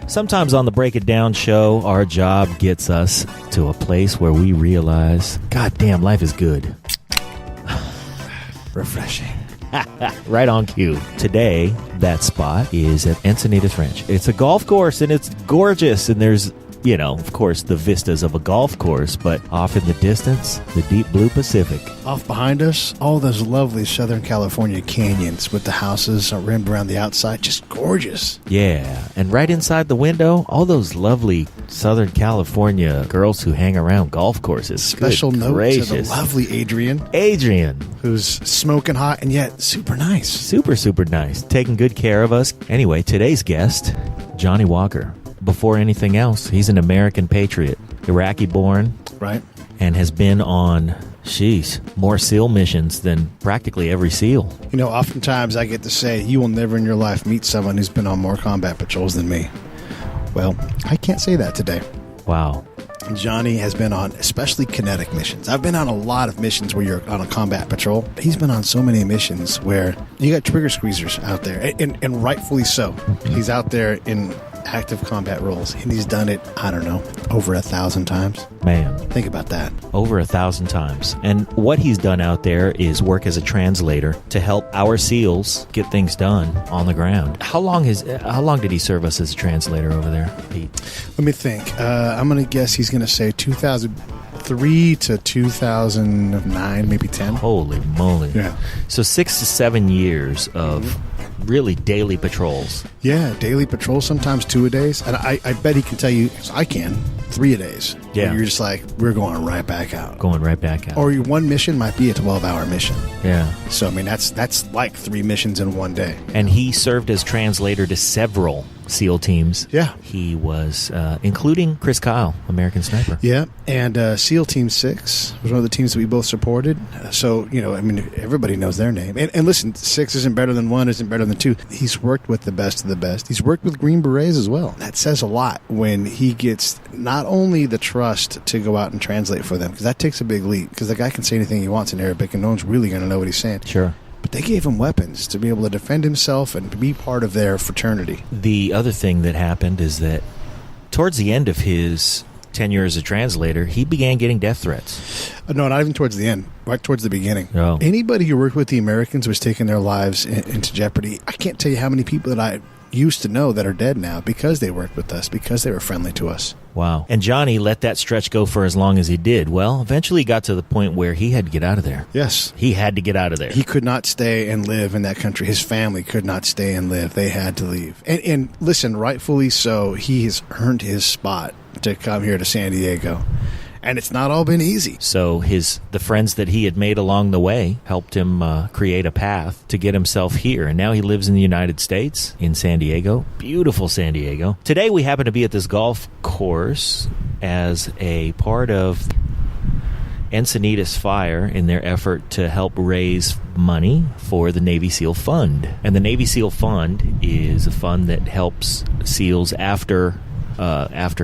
Sometimes on the Break It Down show, our job gets us to a place where we realize, God damn, life is good. Refreshing. Right on cue. Today, that spot is at Encinitas Ranch. It's a golf course, and it's gorgeous, and there's, you know, of course, the vistas of a golf course, but off in the distance, the deep blue Pacific. Off behind us, all those lovely Southern California canyons with the houses rimmed around the outside, just gorgeous. Yeah, and right inside the window, all those lovely Southern California girls who hang around golf courses. Special Good note gracious. to the lovely Adrian, who's smoking hot and yet super nice. Super, super nice. Taking good care of us. Anyway, today's guest, Johnny Walker. Before anything else, he's an American patriot, Iraqi born, right, and has been on, more SEAL missions than practically every SEAL. You know, oftentimes I get to say, you will never in your life meet someone who's been on more combat patrols than me. Well, I can't say that today. Wow. Johnny has been on especially kinetic missions. I've been on a lot of missions where you're on a combat patrol. He's been on so many missions where you got trigger squeezers out there, and rightfully so. He's out there in active combat roles, and he's done it, I don't know, over 1,000 times. Man. Think about that. Over 1,000 times. And what he's done out there is work as a translator to help our SEALs get things done on the ground. How long did he serve us as a translator over there, Pete? Let me think. I'm going to guess he's going to say 2003 to 2009, maybe 10. Holy moly. Yeah. So 6 to 7 years of really daily patrols. Yeah, daily patrols, sometimes 2 a days. And I bet he can tell you, I can, 3 a days. Yeah. You're just like, we're going right back out. Going right back out. Or your one mission might be a 12-hour mission. Yeah. So, I mean, that's like 3 missions in one day. And he served as translator to several SEAL teams. Yeah. He was, including Chris Kyle, American Sniper. Yeah, and SEAL Team 6 was one of the teams that we both supported. So, you know, I mean, everybody knows their name. And listen, 6 isn't better than 1, isn't better than 2. He's worked with the best of the best. He's worked with Green Berets as well. That says a lot when he gets not only the trust to go out and translate for them, because that takes a big leap, because the guy can say anything he wants in Arabic and no one's really going to know what he's saying. Sure. But they gave him weapons to be able to defend himself and to be part of their fraternity. The other thing that happened is that towards the end of his tenure as a translator, he began getting death threats. No, not even towards the end. Right towards the beginning. Oh. Anybody who worked with the Americans was taking their lives into jeopardy. I can't tell you how many people that I used to know that are dead now because they worked with us, because they were friendly to us. Wow. And Johnny let that stretch go for as long as he did. Well, eventually he got to the point where he had to get out of there. Yes. He had to get out of there. He could not stay and live in that country. His family could not stay and live. They had to leave. And listen, rightfully so, he has earned his spot to come here to San Diego. And it's not all been easy. So the friends that he had made along the way helped him create a path to get himself here. And now he lives in the United States, in San Diego. Beautiful San Diego. Today we happen to be at this golf course as a part of Encinitas Fire in their effort to help raise money for the Navy SEAL Fund. And the Navy SEAL Fund is a fund that helps SEALs after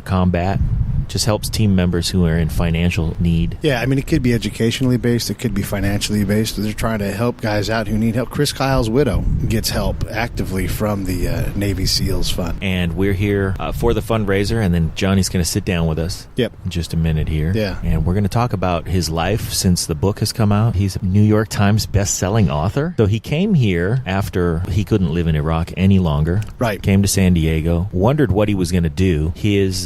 combat. Just helps team members who are in financial need. Yeah, I mean, it could be educationally based. It could be financially based. They're trying to help guys out who need help. Chris Kyle's widow gets help actively from the Navy SEALs Fund. And we're here for the fundraiser, and then Johnny's going to sit down with us in just a minute here. Yeah. And we're going to talk about his life since the book has come out. He's a New York Times bestselling author. So he came here after he couldn't live in Iraq any longer. Right. Came to San Diego, wondered what he was going to do. His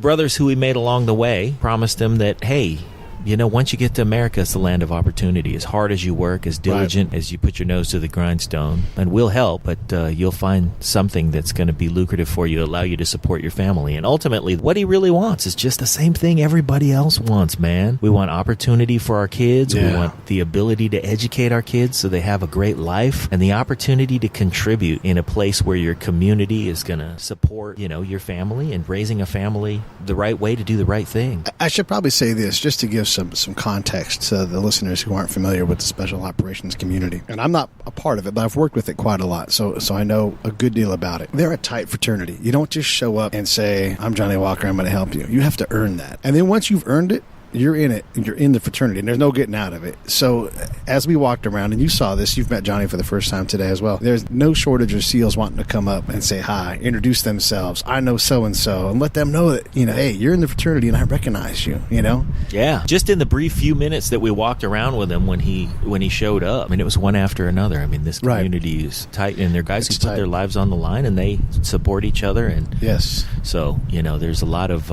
brothers who he made along the way promised him that, hey, you know, once you get to America, it's the land of opportunity. As hard as you work, as diligent as you put your nose to the grindstone, and we'll help, but you'll find something that's going to be lucrative for you, allow you to support your family. And ultimately, what he really wants is just the same thing everybody else wants, man. We want opportunity for our kids. Yeah. We want the ability to educate our kids so they have a great life, and the opportunity to contribute in a place where your community is going to support, you know, your family and raising a family the right way to do the right thing. I should probably say this just to give some context to the listeners who aren't familiar with the special operations community. And I'm not a part of it, but I've worked with it quite a lot, so I know a good deal about it. They're a tight fraternity. You don't just show up and say, I'm Johnny Walker, I'm going to help you. You have to earn that. And then once you've earned it, you're in it, and you're in the fraternity, and there's no getting out of it. So as we walked around, and you saw this, you've met Johnny for the first time today as well, there's no shortage of SEALs wanting to come up and say hi, introduce themselves. I know so-and-so, and let them know that, hey, you're in the fraternity, and I recognize you, Yeah. Just in the brief few minutes that we walked around with him when he showed up, it was one after another. This community is tight, and they're guys who put their lives on the line, and they support each other. And yes. So, there's a lot of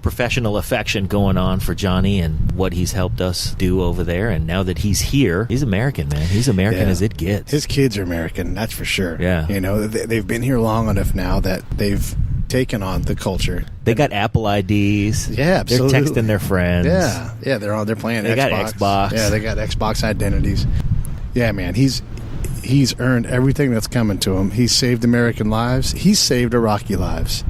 professional affection going on for Johnny and what he's helped us do over there. And now that he's here, he's American, man. He's American as it gets. His kids are American, that's for sure. Yeah. They've been here long enough now that they've taken on the culture. They got Apple IDs. Yeah, absolutely. They're texting their friends. Yeah, they're playing Xbox. They got Xbox. Yeah, they got Xbox identities. Yeah, man, he's earned everything that's coming to him. He's saved American lives. He's saved Iraqi lives.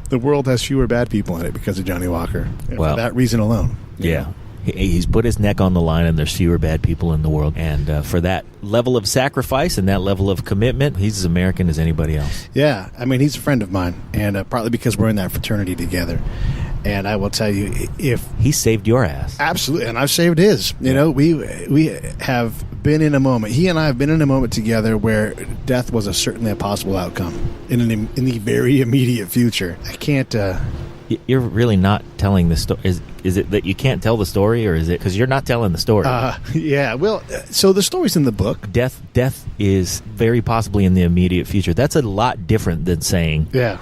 The world has fewer bad people in it because of Johnny Walker. Well, for that reason alone. Yeah. He's put his neck on the line, and there's fewer bad people in the world. And for that level of sacrifice and that level of commitment, he's as American as anybody else. Yeah. He's a friend of mine, and partly because we're in that fraternity together. And I will tell you, if he saved your ass, absolutely, and I've saved his. We have been in a moment. He and I have been in a moment together where death was certainly a possible outcome in the very immediate future. I can't. You're really not telling the story. Is it that you can't tell the story, or is it because you're not telling the story? Yeah. Well, so the story's in the book. Death is very possibly in the immediate future. That's a lot different than saying, yeah,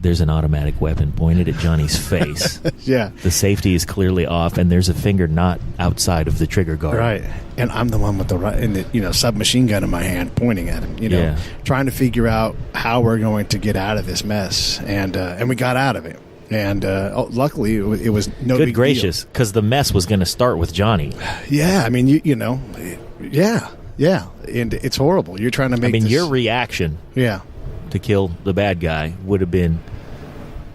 there's an automatic weapon pointed at Johnny's face. Yeah. The safety is clearly off, and there's a finger not outside of the trigger guard. Right. And I'm the one with the submachine gun in my hand pointing at him, trying to figure out how we're going to get out of this mess. And we got out of it. And luckily, it was no good big gracious, because the mess was going to start with Johnny. Yeah. Yeah. And it's horrible. You're trying to make your reaction to kill the bad guy would have been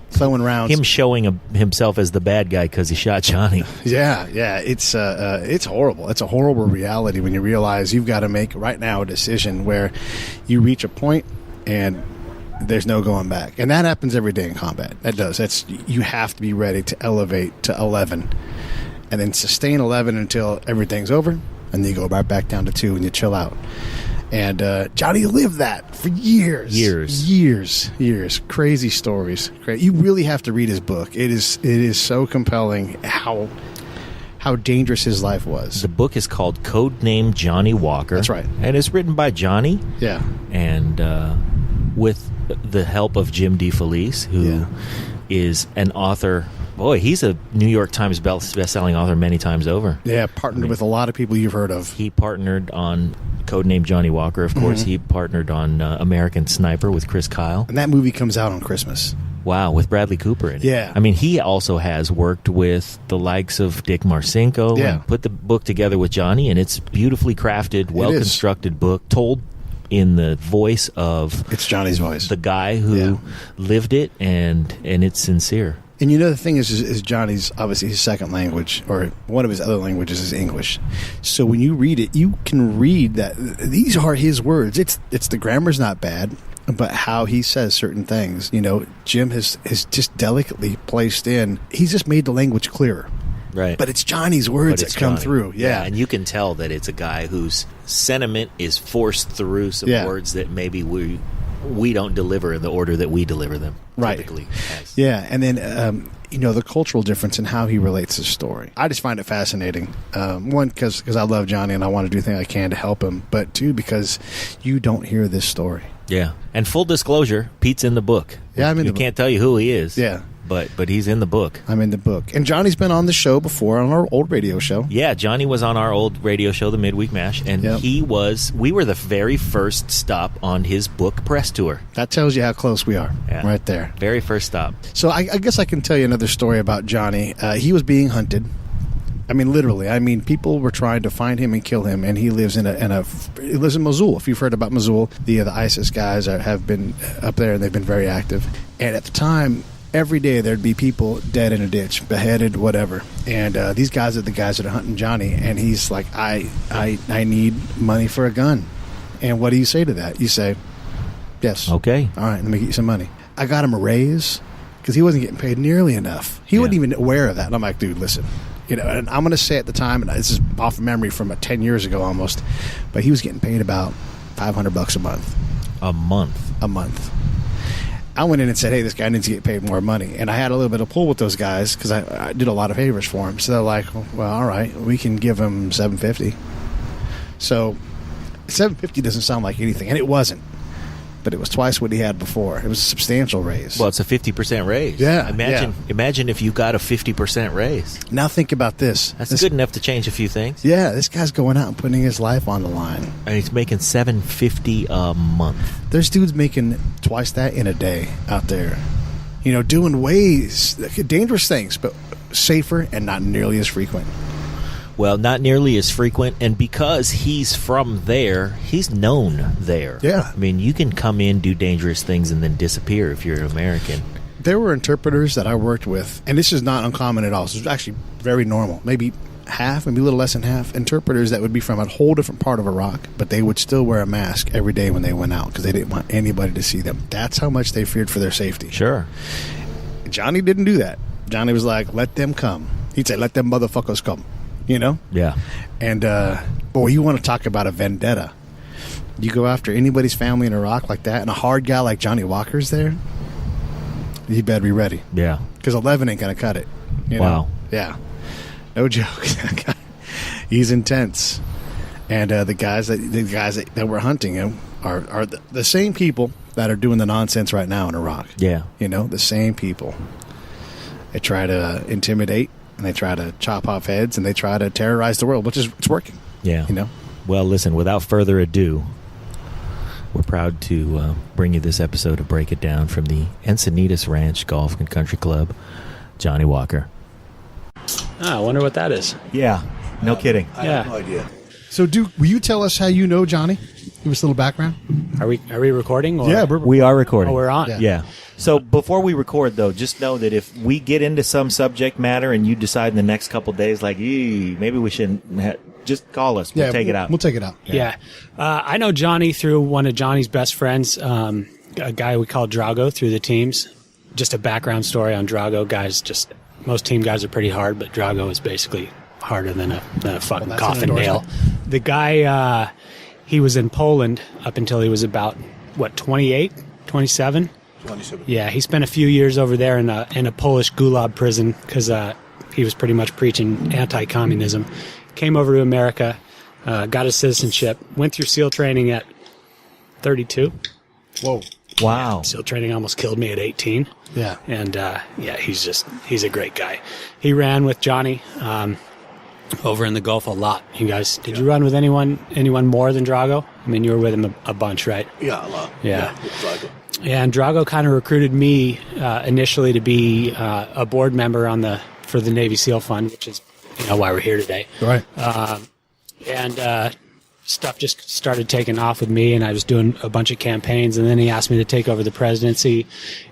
throwing rounds, him showing himself as the bad guy because he shot Johnny. Yeah. It's horrible. It's a horrible reality when you realize you've got to make right now a decision where you reach a point and there's no going back. And that happens every day in combat. That does. You have to be ready to elevate to 11 and then sustain 11 until everything's over, and then you go right back down to 2 and you chill out. And Johnny lived that for years. Crazy stories. You really have to read his book. It is so compelling how dangerous his life was. The book is called Codenamed Johnny Walker. That's right. And it's written by Johnny. Yeah. And with the help of Jim DeFelice, who is an author. Boy, he's a New York Times bestselling author many times over. Yeah, partnered with a lot of people you've heard of. He partnered on Codenamed Johnny Walker, of course. Mm-hmm. He partnered on American Sniper with Chris Kyle. And that movie comes out on Christmas. Wow, with Bradley Cooper in it. Yeah. He also has worked with the likes of Dick Marcinko and put the book together with Johnny, and it's beautifully crafted, well-constructed book, told in the voice of... It's Johnny's voice. The guy who lived it, and it's sincere. And the thing is Johnny's, obviously, his second language, or one of his other languages is English. So when you read it, you can read that these are his words. It's the grammar's not bad, but how he says certain things. Jim has just delicately placed in. He's just made the language clearer. Right. But it's Johnny's words that come through. Yeah. And you can tell that it's a guy whose sentiment is forced through some words that maybe we don't deliver in the order that we deliver them. Right. Typically. Yeah. And then, the cultural difference in how he relates his story. I just find it fascinating. One, because I love Johnny and I want to do everything I can to help him. But two, because you don't hear this story. Yeah. And full disclosure, Pete's in the book. Yeah, I'm in the book. We can't tell you who he is. Yeah. But he's in the book. I'm in the book. And Johnny's been on the show before, on our old radio show. Yeah, Johnny was on our old radio show, the Midweek Mash, and we were the very first stop on his book press tour. That tells you how close we are, right there. Very first stop. So I guess I can tell you another story about Johnny. He was being hunted. Literally. People were trying to find him and kill him, and he lives he lives in Mosul. If you've heard about Mosul, the ISIS guys have been up there, and they've been very active. And at the time, every day there'd be people dead in a ditch, beheaded, whatever. And these guys are the guys that are hunting Johnny, and he's like, I need money for a gun. And what do you say to that? You say, yes. Okay. All right, let me get you some money. I got him a raise. because he wasn't getting paid nearly enough. He wasn't even aware of that. And I'm like, dude, listen. And I'm going to say at the time, and this is off memory from 10 years ago almost, but he was getting paid about $500 a month. A month? A month. I went in and said, hey, this guy needs to get paid more money. And I had a little bit of pull with those guys because I did a lot of favors for him. So they're like, well, all right, we can give him $750. So $750 doesn't sound like anything, and it wasn't. But it was twice what he had before. It was a substantial raise. Well, it's a 50% raise. Yeah. Imagine if you got a 50% raise. Now think about this. That's good enough to change a few things. Yeah, this guy's going out and putting his life on the line. And he's making $750 a month. There's dudes making twice that in a day out there. Doing dangerous things, but safer and not nearly as frequent. Well, not nearly as frequent, and because he's from there, he's known there. Yeah. I mean, you can come in, do dangerous things, and then disappear if you're an American. There were interpreters that I worked with, and this is not uncommon at all. This is actually very normal. Maybe half, maybe a little less than half, interpreters that would be from a whole different part of Iraq, but they would still wear a mask every day when they went out because they didn't want anybody to see them. That's how much they feared for their safety. Sure. Johnny didn't do that. Johnny was like, let them come. He'd say, let them motherfuckers come. Yeah. And, boy, you want to talk about a vendetta. You go after anybody's family in Iraq like that, and a hard guy like Johnny Walker's there, you better be ready. Yeah. Because 11 ain't going to cut it. Wow. Yeah. No joke. He's intense. And the guys that were hunting him are the same people that are doing the nonsense right now in Iraq. Yeah. The same people. They try to intimidate. And they try to chop off heads, and they try to terrorize the world, it's working. Yeah. Well, listen, without further ado, we're proud to bring you this episode of Break It Down from the Encinitas Ranch Golf and Country Club, Johnny Walker. I wonder what that is. Yeah. No kidding. I have no idea. So, Duke, will you tell us how you know Johnny? Give us a little background. Are we recording? Or? Yeah, we are recording. Oh, we're on. Yeah. So before we record, though, just know that if we get into some subject matter and you decide in the next couple of days, like, maybe we shouldn't, just call us. We'll take it out. We'll take it out. Yeah. I know Johnny through one of Johnny's best friends, a guy we call Drago, through the teams. Just a background story on Drago. Most team guys are pretty hard, but Drago is basically harder than a fucking coffin nail. The guy, he was in Poland up until he was about, 28, 27? 27. Yeah, he spent a few years over there in a Polish gulag prison because he was pretty much preaching anti-communism. Came over to America, got his citizenship, went through SEAL training at 32. Whoa. Wow. Yeah, SEAL training almost killed me at 18. Yeah. And, he's a great guy. He ran with Johnny over in the Gulf a lot. You guys, did you run with anyone more than Drago? I mean, you were with him a bunch, right? Yeah, a lot. Yeah. With Drago. Yeah, and Drago kind of recruited me initially to be a board member for the Navy SEAL Fund, which is why we're here today. Right. And stuff just started taking off with me, and I was doing a bunch of campaigns, and then he asked me to take over the presidency.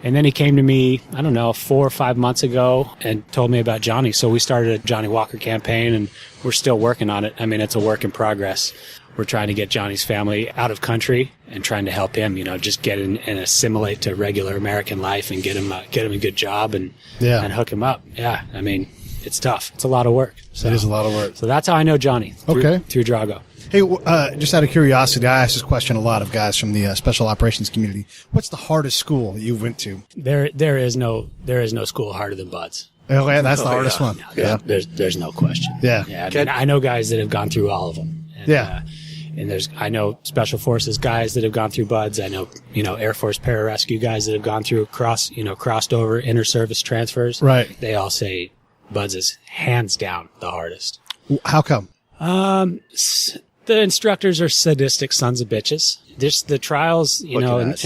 And then he came to me, 4 or 5 months ago and told me about Johnny. So we started a Johnny Walker campaign, and we're still working on it. I mean, it's a work in progress. We're trying to get Johnny's family out of country and trying to help him, just get in and assimilate to regular American life and get him a good job and hook him up. Yeah, I mean, it's tough. It's a lot of work. So, It is a lot of work. So that's how I know Johnny. Through Drago. Hey, just out of curiosity, I ask this question a lot of guys from the special operations community. What's the hardest school that you went to? There is no school harder than Bud's. Oh, yeah, that's the hardest one. Yeah. There's no question. Yeah. I mean, I know guys that have gone through all of them. And, and I know Special Forces guys that have gone through Bud's. I know, Air Force pararescue guys that have gone through crossed over inter-service transfers. Right. They all say Bud's is hands down the hardest. How come? The instructors are sadistic sons of bitches. Just the trials, in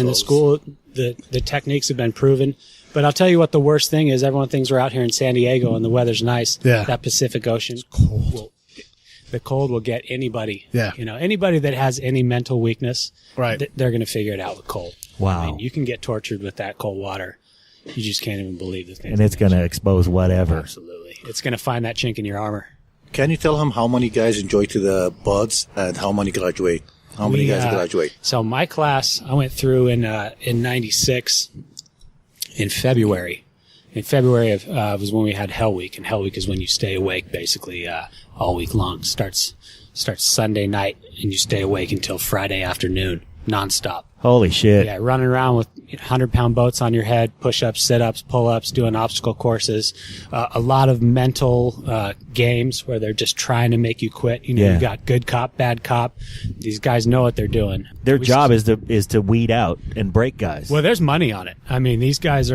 the school, the techniques have been proven. But I'll tell you what the worst thing is. Everyone thinks we're out here in San Diego and the weather's nice. Yeah. That Pacific Ocean. It's cold. The cold will get anybody. Yeah. Anybody that has any mental weakness, right? They're going to figure it out with cold. Wow. I mean, you can get tortured with that cold water. You just can't even believe the things. And it's going to expose whatever. Absolutely. It's going to find that chink in your armor. Can you tell him how many guys enjoy to the buds and how many graduate? How many guys graduate? So my class, I went through in 96 in February. in February was when we had Hell Week, and Hell Week is when you stay awake basically all week long. Starts Sunday night, and you stay awake until Friday afternoon, nonstop. Holy shit. Yeah, running around with 100-pound boats on your head, push-ups, sit-ups, pull-ups, doing obstacle courses, a lot of mental games where they're just trying to make you quit. You know, Yeah. you got good cop, bad cop. These guys know what they're doing. Their job is to weed out and break guys. Well, there's money on it. I mean, these guys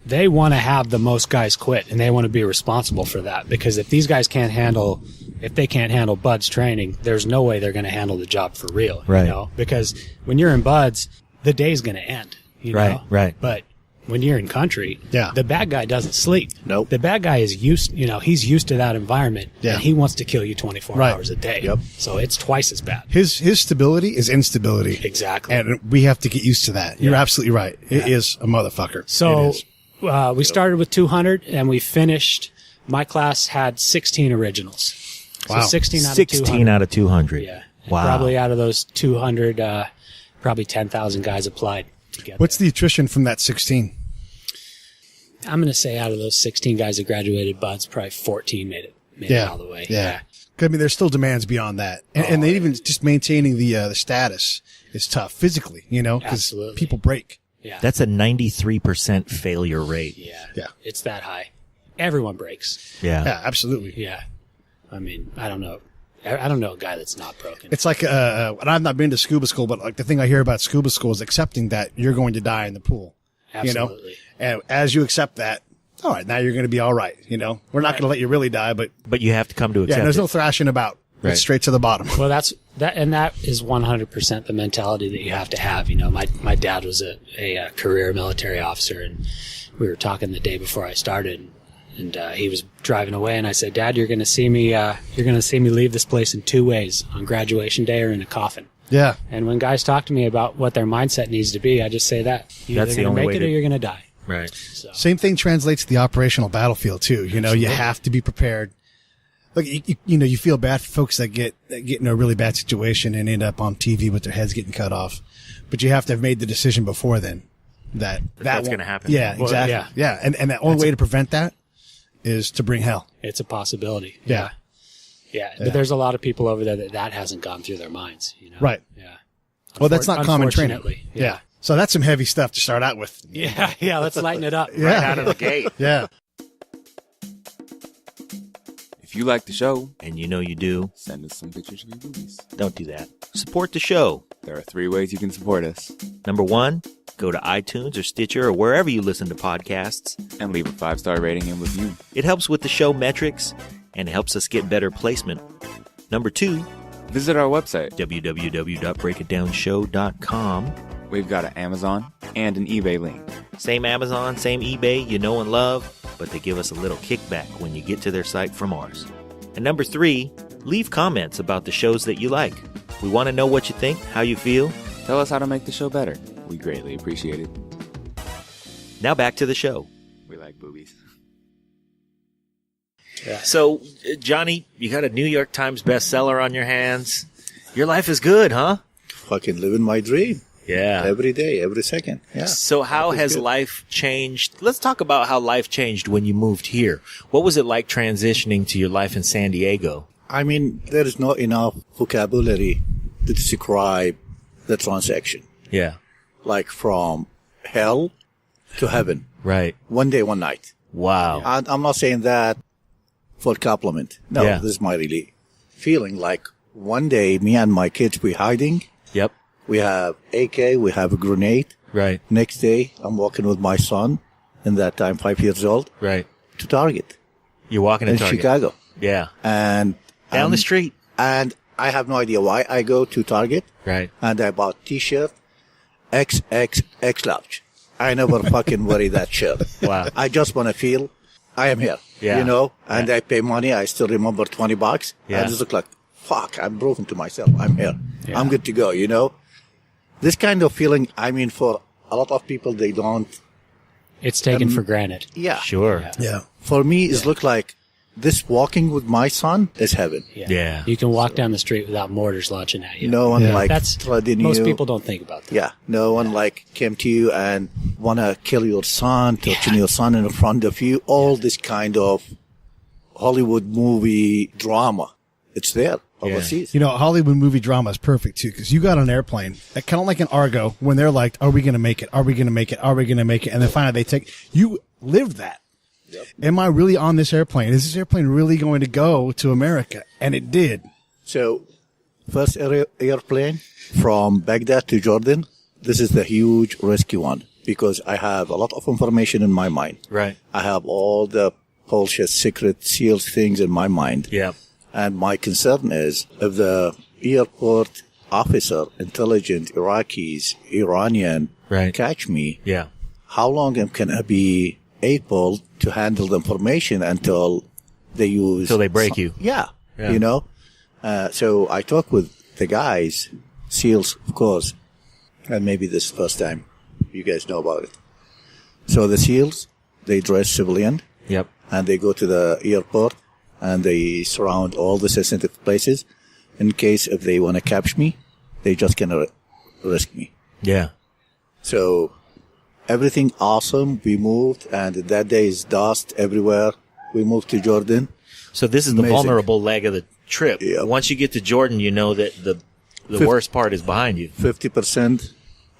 they want to have the most guys quit, and they want to be responsible for that, because if these guys can't handle BUD/S training, there's no way they're going to handle the job for real. Right. You know? Because when you're in BUD/S, the day's going to end. You know? Right. But when you're in country, Yeah. the bad guy doesn't sleep. Nope. The bad guy is he's used to that environment, Yeah. and he wants to kill you 24 Right. hours a day. Yep. So it's twice as bad. His stability is instability. Exactly. And we have to get used to that. You're Yeah. absolutely right. It is a motherfucker. So It is. we started with 200, and we finished. My class had 16 originals. Wow. So 16 out of 16 200. out of 200. Yeah. And Wow. probably out of those 200, probably 10,000 guys applied to get What's the attrition from that 16? I'm going to say out of those 16 guys that graduated BUD/S, probably 14 made it all the way. Yeah. 'Cause, I mean, there's still demands beyond that. And they even just maintaining the status is tough physically, you know, because Absolutely. people break. Yeah. That's a 93% failure rate. Yeah. Yeah. It's that high. Everyone breaks. Yeah. Yeah, absolutely. Yeah. I mean, I don't know. I don't know a guy that's not broken. It's like, and I've not been to scuba school, but like the thing I hear about scuba school is accepting that you're going to die in the pool. Absolutely. You know? And as you accept that, all right, now you're going to be all right. You know, we're not going to let you really die, but But you have to come to yeah, accept there's it. no thrashing about. Right. It's straight to the bottom. Well, that is 100% the mentality that you have to have. You know, my dad was a career military officer, and we were talking the day before I started, and he was driving away, and I said, "Dad, you're going to see me leave this place in two ways: on graduation day or in a coffin." Yeah. And when guys talk to me about what their mindset needs to be, I just say that you're That's the either going only to way make it to- or you're going to die. Right. So Same thing translates to the operational battlefield too. You know, you have to be prepared. Look, you know, you feel bad for folks that get in a really bad situation and end up on TV with their heads getting cut off, but you have to have made the decision before then that That's won't- gonna happen. Yeah, Well, exactly. yeah. Yeah, and the only way to prevent that is to bring hell. it's a possibility. Yeah. Yeah. But there's a lot of people over there that hasn't gone through their minds. You know? Right. Yeah. Well, that's not common training. Unfortunately, Yeah. So that's some heavy stuff to start out with. Yeah. Yeah. Let's lighten it up. Yeah. Out of the gate. Yeah. If you like the show, And you know you do. send us some pictures of your boobies. Don't do that. Support the show. There are 3 ways you can support us. Number 1, go to iTunes or Stitcher or wherever you listen to podcasts. And leave a 5-star rating and review. It helps with the show metrics and it helps us get better placement. Number 2, Visit our website. www.breakitdownshow.com. We've got an Amazon and an eBay link. Same Amazon, same eBay, you know and love, but they give us a little kickback when you get to their site from ours. And number 3, leave comments about the shows that you like. We want to know what you think, how you feel. Tell us how to make the show better. We greatly appreciate it. Now back to the show. We like boobies. So, Johnny, you got a New York Times bestseller on your hands. Your life is good, huh? Fucking living my dream Yeah. every day, every second. Yeah. So how has life changed? Let's talk about how life changed when you moved here. What was it like transitioning to your life in San Diego? I mean, there is not enough vocabulary to describe the transaction. Yeah. Like from hell to heaven. Right. One day, one night. Wow. And I'm not saying that for compliment. No, Yeah. this is my really feeling. Like one day, me and my kids, we hiding. Yep. We have AK, we have a grenade. Right. Next day, I'm walking with my son, in that time 5 years old, Right. to Target You're walking in to Target. Chicago. Yeah. And Down the street. And I have no idea why I go to Target. Right. And I bought T-shirt XXX large. I never fucking wear that shirt. Wow. I just want to feel I am here. Yeah. You know, and I pay money. I still remember $20. Yeah. I just look like, fuck, I'm proven to myself. I'm here. Yeah. I'm good to go, you know. This kind of feeling, I mean, for a lot of people, they don't. It's taken for granted. Yeah. Sure. Yeah. For me, it look like this walking with my son is heaven. Yeah. You can walk down the street without mortars launching at you. No one like That's threatening most you. people don't think about that. Yeah, no one like came to you and wanna kill your son, torture your son in front of you. All this kind of Hollywood movie drama, it's there overseas. You know, Hollywood movie drama is perfect too, because you got on an airplane, kind of like an Argo, when they're like, "Are we going to make it? Are we going to make it? Are we going to make it?" And then finally they take. You lived that. Yep. Am I really on this airplane? Is this airplane really going to go to America? And it did. So, first airplane from Baghdad to Jordan. This is the huge risky one because I have a lot of information in my mind. Right. I have all the bullshit secret SEALs things in my mind. Yeah. And my concern is if the airport officer, intelligent Iraqis, Iranian, Right. catch me, Yeah. how long can I be able to handle the information until they use... Till they break you. Yeah. Yeah. You know? So I talk with the guys, SEALs, of course, and maybe this is the first time you guys know about it. So the SEALs, they dress civilian, Yep. and they go to the airport, and they surround all the sensitive places. In case if they want to capture me, they just gonna risk me. Yeah. So everything awesome. We moved, and that day is dust everywhere. We moved to Jordan. So this is the Amazing. vulnerable leg of the trip. Yeah. Once you get to Jordan, you know that the worst part is behind you. 50%,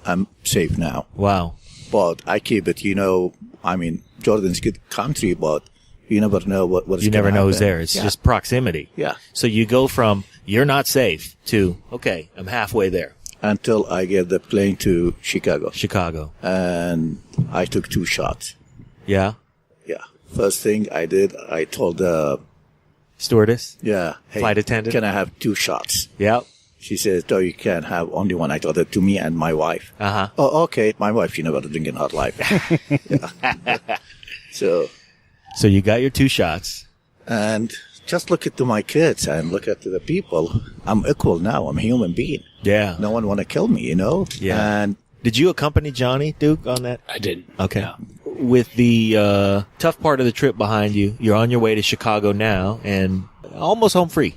I'm safe now. Wow. But I keep it, I mean, Jordan's good country, but you never know what's You never gonna know who's happen. there. It's Yeah. just proximity. Yeah. So you go from you're not safe to, okay, I'm halfway there. Until I get the plane to Chicago. Chicago. And I took 2 shots. Yeah. Yeah. First thing I did, I told the Stewardess. hey, Flight attendant? can I have 2 shots? Yep. She says, no, you can't have only one. I told her to me and my wife. Uh-huh. Oh, okay. My wife, she never drink in her life. Yeah. So you got your 2 shots. and just look at to my kids and look at to the people. I'm equal now. I'm a human being. Yeah. No one want to kill me, Yeah. And Did you accompany Johnny Duke on that? I didn't. Okay. No. With the tough part of the trip behind you, you're on your way to Chicago now and almost home free.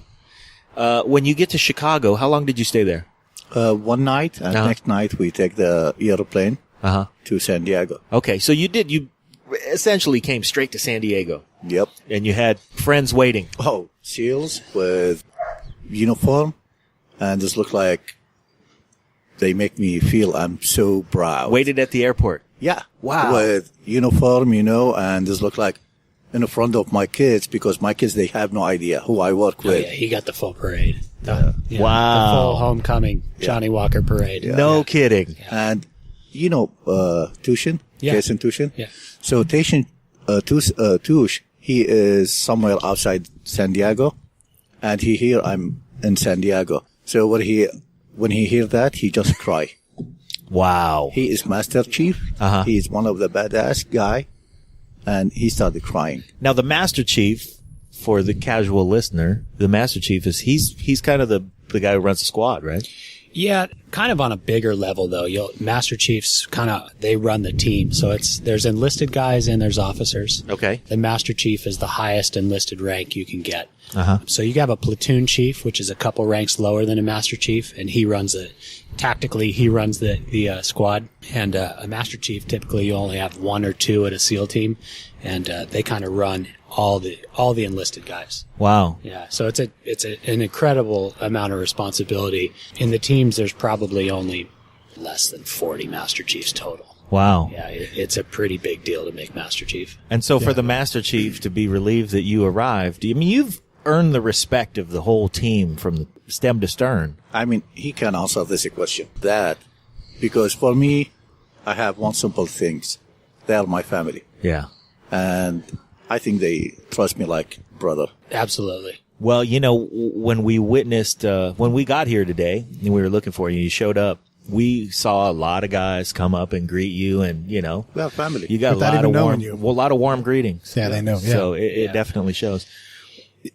When you get to Chicago, how long did you stay there? one night, and next night we take the airplane Uh-huh. to San Diego. Okay, so you essentially came straight to San Diego, Yep. and you had friends waiting. Oh, SEALs with uniform, and this look like they make me feel I'm so proud. Waited at the airport. Yeah. Wow. With uniform, and this look like in front of my kids, because my kids, they have no idea who I work Oh, with. yeah, he got the full parade. Wow. The full homecoming Johnny Walker parade. No kidding. And, Tushin? Yeah. Jason Tushin? Yeah. So Tush, he is somewhere outside San Diego, and he hear I'm in San Diego. So when he hear that, he just cry. Wow. He is Master Chief. Uh-huh. He is one of the badass guy, and he started crying. Now, the Master Chief, for the casual listener, the Master Chief he's kind of the guy who runs the squad, right? Yeah, kind of on a bigger level though. Master Chiefs they run the team. So there's enlisted guys and there's officers. Okay. The Master Chief is the highest enlisted rank you can get. Uh-huh. So you have a platoon chief, which is a couple ranks lower than a Master Chief, and he runs the squad. And a Master Chief, typically you only have 1 or 2 at a SEAL team, and they kind of run all the enlisted guys. Wow. Yeah, so it's an incredible amount of responsibility. In the teams, there's probably only less than 40 Master Chiefs total. Wow. Yeah, it's a pretty big deal to make Master Chief. And so for the Master Chief to be relieved that you arrived, I mean, you've earned the respect of the whole team from stem to stern. I mean, he can answer this question. Because for me, I have one simple thing. They are my family. Yeah. And I think they trust me like brother. Absolutely. Well, when we witnessed, when we got here today and we were looking for you, you showed up, we saw a lot of guys come up and greet you and, Well, family. you got Without even knowing you. a lot of warm greetings. Yeah, they know. Yeah. So it definitely shows.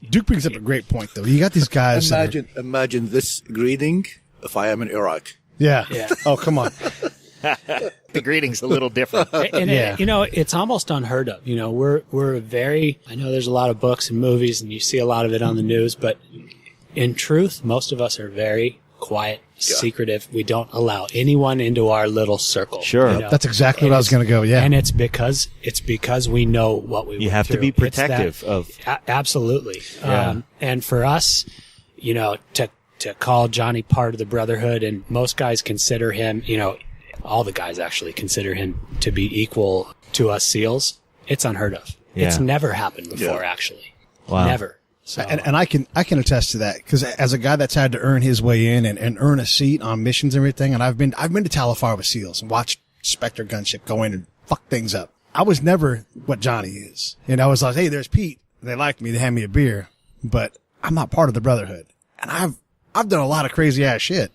Duke brings up a great point, though. You got these guys. Imagine this greeting if I am in Iraq. Yeah. Yeah. Oh, come on. The greeting's a little different. And it's almost unheard of. We're very, I know there's a lot of books and movies and you see a lot of it on the news, but in truth, most of us are very quiet, secretive. We don't allow anyone into our little circle. Sure. That's exactly what I was going to go. Yeah. And it's because we know what we You went have to through. be protective of. Absolutely. Yeah. And for us, to call Johnny part of the Brotherhood, and most guys consider him, all the guys actually consider him to be equal to us SEALs. It's unheard of. Yeah. It's never happened before, actually. Wow. Never. So, And I can attest to that because as a guy that's had to earn his way in and earn a seat on missions and everything, and I've been to Talifar with SEALs and watched Spectre gunship go in and fuck things up. I was never what Johnny is. I was like, hey, there's Pete. They liked me. They had me a beer, but I'm not part of the Brotherhood. And I've done a lot of crazy ass shit.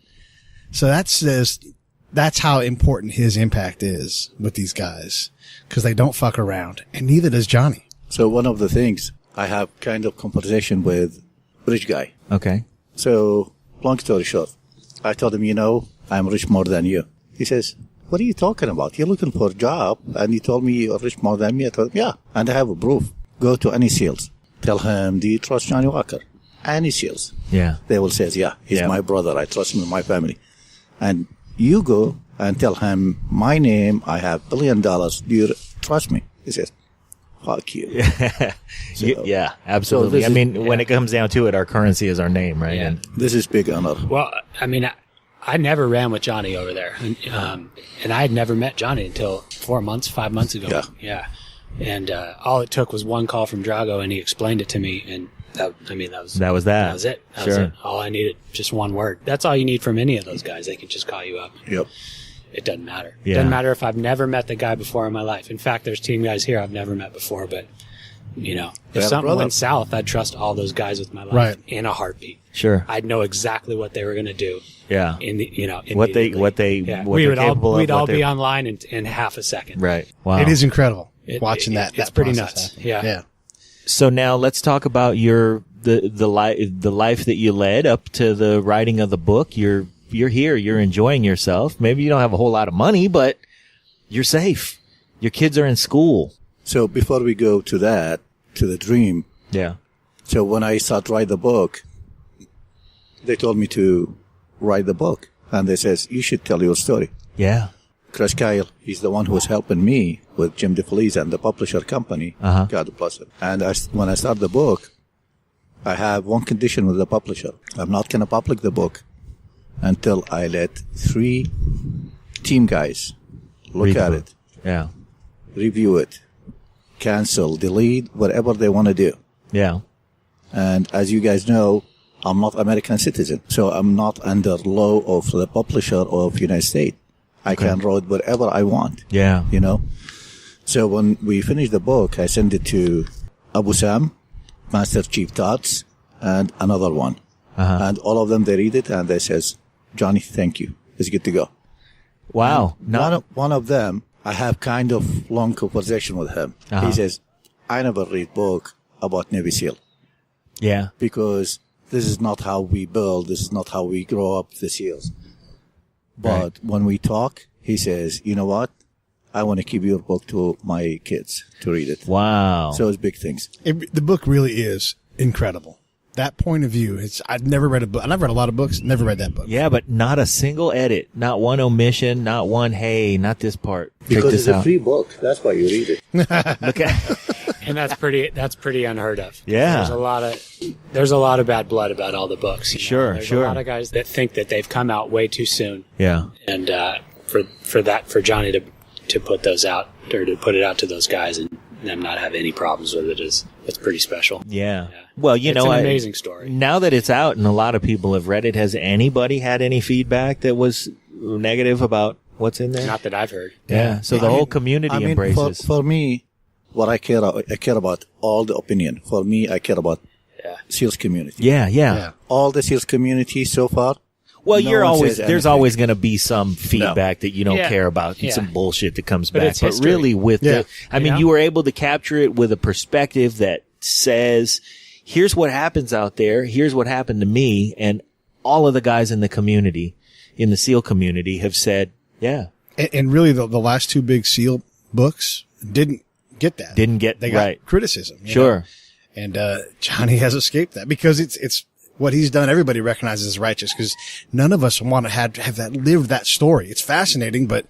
So that's how important his impact is with these guys because they don't fuck around, and neither does Johnny. So one of the things, I have kind of conversation with rich guy. Okay. So long story short, I told him, I'm rich more than you. He says, what are you talking about? You're looking for a job and you told me you're rich more than me. I told him, yeah. And I have a proof. Go to any SEALs. Tell him, do you trust Johnny Walker? Any SEALs. Yeah. They will say, yeah, he's my brother. I trust him with my family. And you go and tell him my name. I have $1 billion. Do you trust me? He says, fuck you. Yeah, absolutely. When it comes down to it, our currency is our name, right? Yeah. And This is big honor. well, I never ran with Johnny over there, and I had never met Johnny until 5 months ago. Yeah. And all it took was one call from Drago, and he explained it to me, and that was that was That was it. That was Sure. it. All I needed, just one word. That's all you need from any of those guys. They can just call you up. Yep. It doesn't matter. Yeah. It doesn't matter if I've never met the guy before in my life. In fact, there's team guys here I've never met before, but if something went south, I'd trust all those guys with my life Right. in a heartbeat. Sure. I'd know exactly what they were going to do. Yeah. What they're capable of. We'd all what they're- be online in half a second. Right. Wow. It is incredible watching that. It's that pretty process nuts. happen. Yeah. So now let's talk about the life that you led up to the writing of the book. You're here. You're enjoying yourself. Maybe you don't have a whole lot of money, but you're safe. Your kids are in school. So before we go to that, to the dream, Yeah. so when I started write the book, they told me to write the book. And they says, you should tell your story. Yeah. Chris Kyle, he's the one who was helping me with Jim DeFelice and the publisher company. Uh-huh. God bless him. And when I start the book, I have one condition with the publisher. I'm not going to publish the book until I let 3 team guys look Read the at book. it, Yeah. review it, cancel, delete, whatever they want to do. Yeah. And as you guys know, I'm not American citizen, so I'm not under law of the publisher of United States. I can write whatever I want, Yeah. So when we finished the book, I sent it to Abu Sam, Master Chief Tots, and another one. Uh-huh. And all of them, they read it and they says, Johnny, thank you. It's good to go. Wow. One of them, I have kind of long conversation with him. Uh-huh. He says, I never read book about Navy SEAL Yeah. because this is not how we build. This is not how we grow up the SEALs. But when we talk, he says, you know what? I want to give your book to my kids to read it. Wow. So it's big things. The book really is incredible. That point of view, I've never read a book. And I've read a lot of books, never read that book. Yeah, but not a single edit, not one omission, not one, hey, not this part. Check Because this it's a out. free book. That's why you read it. Look at And that's pretty unheard of. Yeah. There's a lot of bad blood about all the books. Sure, There's sure. a lot of guys that think that they've come out way too soon. Yeah. And for Johnny to put those out, or to put it out to those guys and them not have any problems with it's pretty special. Yeah. Yeah. Well, It's an amazing story. Now that it's out and a lot of people have read it, has anybody had any feedback that was negative about what's in there? Not that I've heard. Yeah. So the whole community embraces. For me, what I care about all the opinion. For me, I care about Yeah. SEALs community. Yeah. All the SEALs community so far. Well, No you're one always says there's anything. always going to be some feedback that you don't Yeah. care about, and Yeah. some bullshit that comes But back. it's But history. really, with Yeah. you were able to capture it with a perspective that says, "Here's what happens out there. Here's what happened to me," and all of the guys in the community, in the SEAL community, have said, "Yeah, And really, the last two big SEAL books didn't get that. They got right. criticism. you Sure. know? And Johnny has escaped that because it's what he's done. Everybody recognizes as righteous because none of us want to have that live that story. It's fascinating, but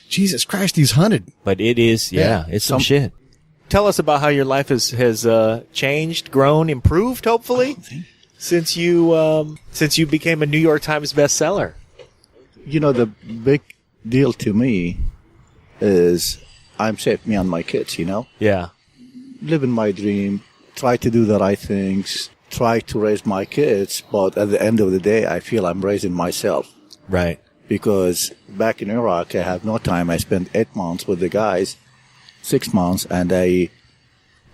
Jesus Christ, he's hunted. But it is, it's some shit. Tell us about how your life has changed, grown, improved, hopefully, since you became a New York Times bestseller. You know, the big deal to me is I'm safe, me and my kids, you know? Yeah. Living my dream, try to do the right things, try to raise my kids, but at the end of the day, I feel I'm raising myself. Right. Because back in Iraq, I have no time. I spent 8 months with the guys, 6 months, and I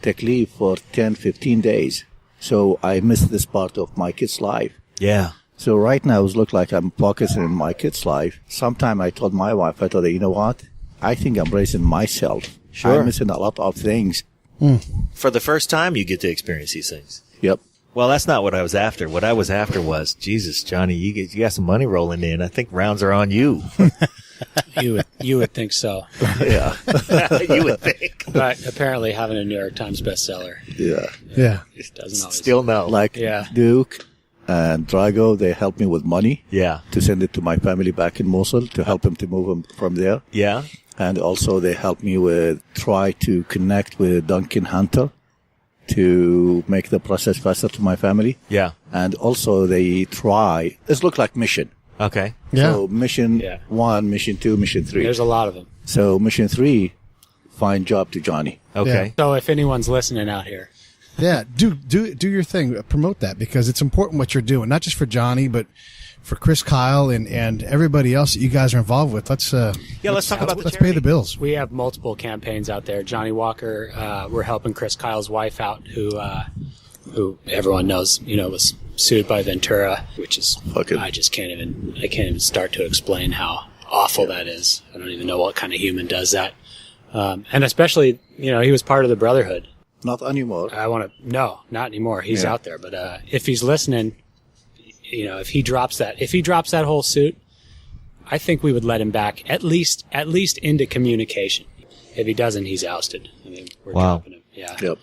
take leave for 10, 15 days. So I miss this part of my kid's life. Yeah. So right now, it looks like I'm focusing on my kid's life. Sometime I told my wife, I told her, you know what? I think I'm raising myself. Sure. I'm missing a lot of things. For the first time, you get to experience these things. Yep. Well, that's not what I was after. What I was after was, Jesus, Johnny, you got some money rolling in. I think rounds are on you. You would think so. Yeah. You would think. But apparently having a New York Times bestseller Yeah. doesn't always. Still no. Like Yeah. Duke and Drago, they helped me with money Yeah. to send it to my family back in Mosul to help them to move them from there. Yeah. And also they helped me with try to connect with Duncan Hunter to make the process faster to my family. Yeah. And also they try, this look like mission. Okay. Yeah. So mission 1, mission 2, mission 3. There's a lot of them. So mission 3, find job to Johnny. Okay. So if anyone's listening out here, Yeah, do your thing. Promote that because it's important what you're doing, not just for Johnny, but for Chris Kyle and everybody else that you guys are involved with. Let's Let's talk about the let's charity. pay the bills. we have multiple campaigns out there. Johnny Walker, we're helping Chris Kyle's wife out, who everyone knows, was sued by Ventura, which is Fucking- I can't even start to explain how awful that is. I don't even know what kind of human does that. And especially, he was part of the Brotherhood. Not anymore. No, not anymore. He's out there. But if he's listening, if he drops that whole suit, I think we would let him back at least into communication. If he doesn't, he's ousted. I mean, we're dropping him. Yeah. Yep.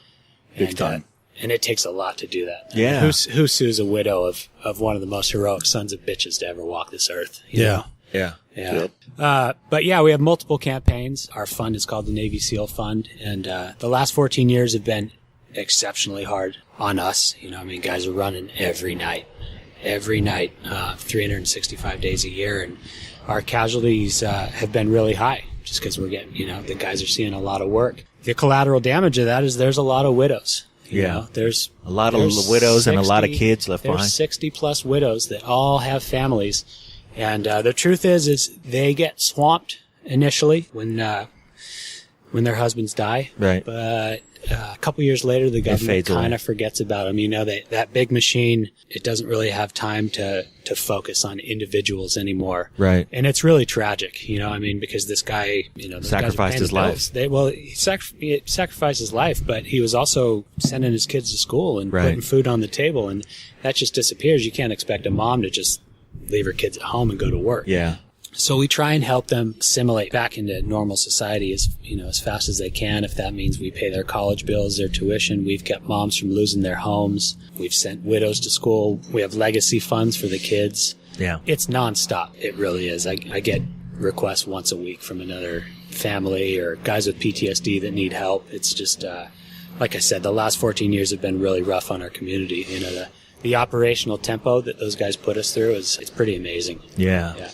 Big time. And it takes a lot to do that. Yeah. Who sues a widow of one of the most heroic sons of bitches to ever walk this earth? you Yeah. know? Yeah. Yeah. Yep. But yeah, we have multiple campaigns. Our fund is called the Navy SEAL Fund. And the last 14 years have been exceptionally hard on us. Guys are running every night, 365 days a year. And our casualties have been really high just because we're getting, the guys are seeing a lot of work. The collateral damage of that is there's a lot of widows. There's A lot of widows and a lot of kids left there's behind. 60 plus widows that all have families. And the truth is they get swamped initially when their husbands die. Right. But a couple years later, the government fades away. kind of forgets about them. That big machine, it doesn't really have time to focus on individuals anymore. Right. And it's really tragic, because this guy, those guys are Sacrificed paying his the life. bills. He sacrificed his life, but he was also sending his kids to school and Right. putting food on the table, and that just disappears. You can't expect a mom to just leave her kids at home and go to work. Yeah. So we try and help them assimilate back into normal society as fast as they can. If that means we pay their college bills, their tuition, we've kept moms from losing their homes. We've sent widows to school. We have legacy funds for the kids. Yeah. It's nonstop. It really is. I get requests once a week from another family or guys with PTSD that need help. It's just, like I said, the last 14 years have been really rough on our community. The operational tempo that those guys put us through it's pretty amazing. Yeah. Yeah.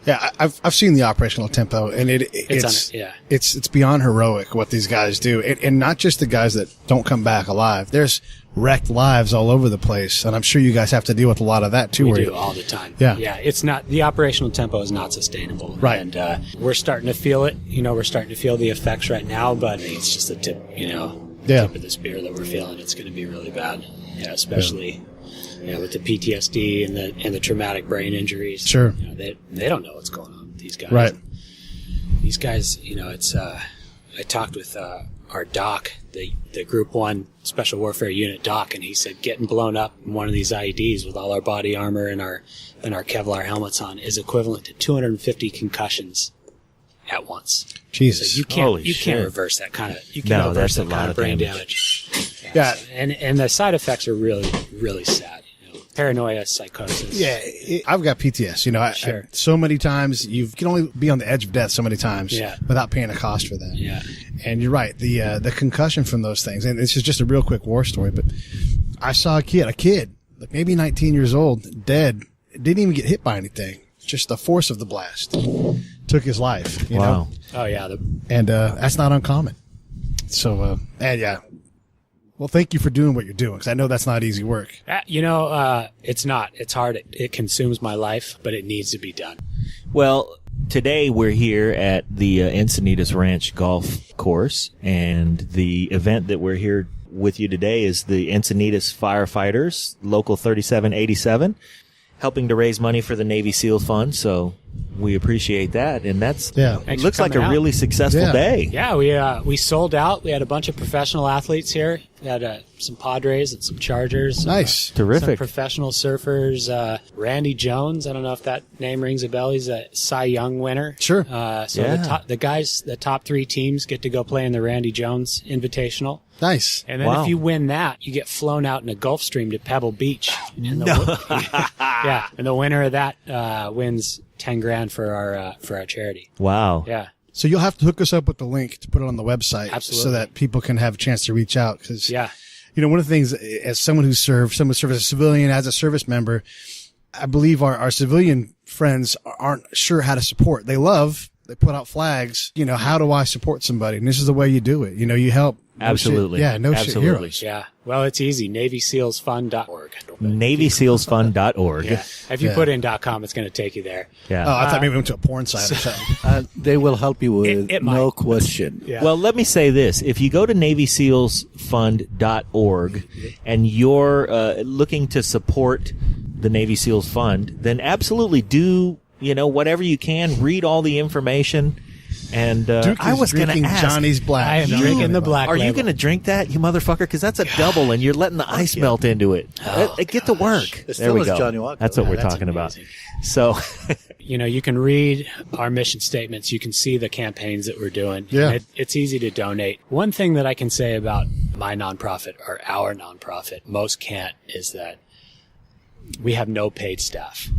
Yeah, I've seen the operational tempo, and it's beyond heroic what these guys do, and not just the guys that don't come back alive. There's wrecked lives all over the place, and I'm sure you guys have to deal with a lot of that too. We do all the time. Yeah. Yeah. It's not, the operational tempo is not sustainable. Right. And, we're starting to feel it. We're starting to feel the effects right now, but it's just the tip, tip of the spear that we're feeling. It's going to be really bad. Yeah. Especially, with the PTSD and the traumatic brain injuries. Sure. They don't know what's going on with these guys. Right. These guys, it's, I talked with, our doc, the Group 1 Special Warfare Unit doc, and he said getting blown up in one of these IEDs with all our body armor and our Kevlar helmets on is equivalent to 250 concussions at once. Jesus. So you Holy can't shit. reverse that kind of No, reverse that's a that lot kind of of brain damage. damage. Yeah. And the side effects are really, really sad. Paranoia, psychosis. Yeah, I've got PTS. Sure. So many times you can only be on the edge of death so many times without paying a cost for that. Yeah. And you're right. The concussion from those things, and this is just a real quick war story, but I saw a kid, like maybe 19 years old, dead, didn't even get hit by anything. Just the force of the blast took his life. You know? Oh yeah. And that's not uncommon. So, and yeah. Well, thank you for doing what you're doing, because I know that's not easy work. It's not. It's hard. It consumes my life, but it needs to be done. Well, today we're here at the Encinitas Ranch Golf Course, and the event that we're here with you today is the Encinitas Firefighters, Local 3787, helping to raise money for the Navy SEAL Fund. So we appreciate that, and it Thanks looks for like a coming out. really successful Yeah. day. Yeah, we sold out. We had a bunch of professional athletes here. We had some Padres and some Chargers. Nice. Terrific. Some professional surfers. Randy Jones, I don't know if that name rings a bell. He's a Cy Young winner. Sure. So Yeah. the top 3 teams get to go play in the Randy Jones Invitational. Nice. And then Wow. if you win that, you get flown out in a Gulf Stream to Pebble Beach. And yeah, and the winner of that wins $10,000 for our charity. Wow. Yeah. So you'll have to hook us up with the link to put it on the website, Absolutely. so that people can have a chance to reach out. Because Yeah. one of the things, as someone who served as a civilian, as a service member, I believe our civilian friends aren't sure how to support. They put out flags. How do I support somebody? And this is the way you do it. You help. No Absolutely. shit. Yeah. No Absolutely. shit heroes. Yeah. Well, it's easy. NavySealsFund.org. NavySealsFund.org. Yeah. If you put in .com, it's going to take you there. Yeah. Oh, I thought maybe we went to a porn site or something. And they will help you with It no might. question. Yeah. Well, let me say this. If you go to NavySealsFund.org and you're looking to support the Navy SEALs Fund, then absolutely do, whatever you can. Read all the information. And Duke I is was going to drinking ask, Johnny's Black. I am drinking the black. are you label. going to drink that, you motherfucker? Because that's a double, and you're letting the ice melt into it. Get to work. It's There still we as go. Johnny Walker. That's what Yeah, we're that's talking about. amazing. So, You can read our mission statements. You can see the campaigns that we're doing. Yeah. And it's easy to donate. One thing that I can say about my nonprofit or our nonprofit, most can't, is that we have no paid staff.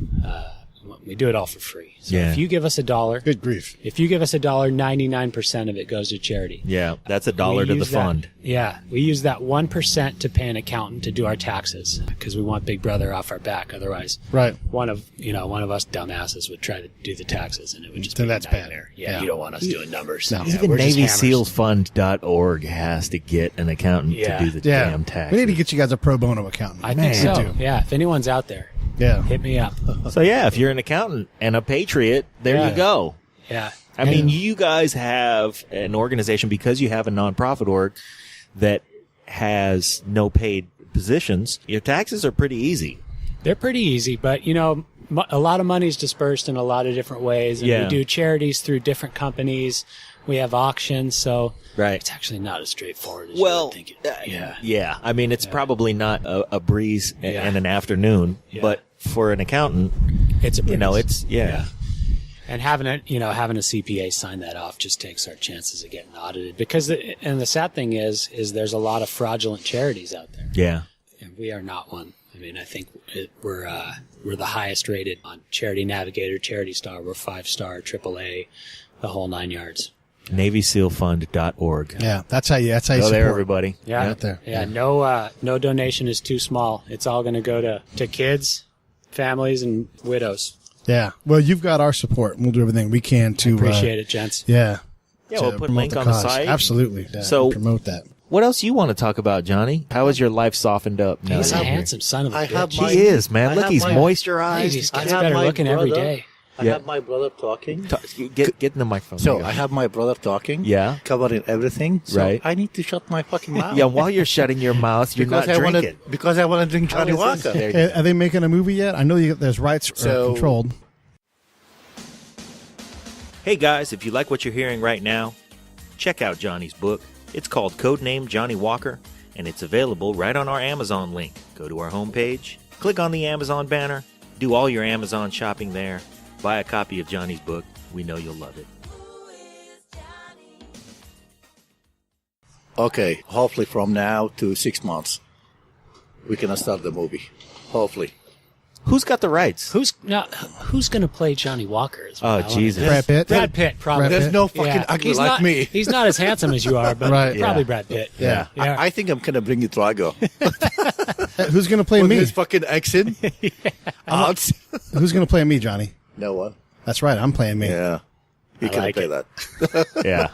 We do it all for free. So Yeah. if you give us $1, Good grief. if you give us $1, 99% of it goes to charity. yeah, that's $1 to the use that- fund. Yeah, we use that 1% to pay an accountant to do our taxes because we want Big Brother off our back. Otherwise, Right. one of us dumbasses would try to do the taxes, and it would just Then be that's a bad. nightmare. Yeah, Yeah. you don't want us doing numbers. No. Yeah, Even we're just hammers. NavySealsFund.org has to get an accountant Yeah. to do the Yeah. damn tax. We need to get you guys a pro bono accountant. I think Man. so. We do. Yeah, if anyone's out there, Yeah. hit me up. So yeah, if you're an accountant and a patriot, there Yeah. you go. Yeah, I mean, you guys have an organization because you have a nonprofit org that has no paid positions. Your taxes are pretty easy. they're pretty easy, but a lot of money is dispersed in a lot of different ways, and Yeah. we do charities through different companies. We have auctions, so Right. it's actually not as straightforward as you Well, would think it. Yeah. Yeah. I mean, it's probably not a breeze Yeah. and an afternoon, Yeah. but for an accountant, It's a breeze. yeah. And having a CPA sign that off just takes our chances of getting audited. Because the sad thing is there's a lot of fraudulent charities out there, Yeah. and we are not one. I mean, I think we're the highest rated on Charity Navigator, Charity Star. We're 5-star, AAA, the whole 9 yards. NavySealFund.org. Yeah. That's how you Go support. there, everybody. Yeah, Right there. Yeah, no donation is too small. It's all going to go to kids, families, and widows. Yeah. Well, you've got our support. We'll do everything we can to Appreciate it, gents. Yeah. Yeah, to we'll put a promote link on the cause. site. Absolutely. Yeah, So- promote that. What else you want to talk about, Johnny? How has your life softened up now? He's a that you're- handsome son of a I have bitch. my- He is, man. I Look, have he's my- moisturized. He's I gets have better my looking every brother- day. I Yeah. have my brother talking. Get in the microphone. So There you I go. have my brother talking. Yeah. Covering everything. So Right. I need to shut my fucking mouth. Yeah, while you're shutting your mouth, you're not drinking. Because I want to drink Johnny Walker. There you Hey, are they making a movie yet? I know there's rights So- controlled. Hey guys, if you like what you're hearing right now, check out Johnny's book. It's called Codenamed Johnny Walker, and it's available right on our Amazon link. Go to our homepage, click on the Amazon banner, do all your Amazon shopping there, buy a copy of Johnny's book. We know you'll love it. Okay, hopefully from now to 6 months, we can start the movie. Hopefully. Who's got the rights? Who's going to play Johnny Walker? Is what I Oh, wanna Jesus. know. Brad Pitt. Brad Pitt, probably. Brad There's no fucking Yeah. ugly He's like not, me. He's not as handsome as you are, but Right. probably Yeah. Brad Pitt. Yeah. Yeah. I think I'm going to bring you Drago. Who's going to play With me? his fucking accent. Odds. Who's going to play me, Johnny? No one. That's right. I'm playing me. Yeah. You can like play it. that. Yeah.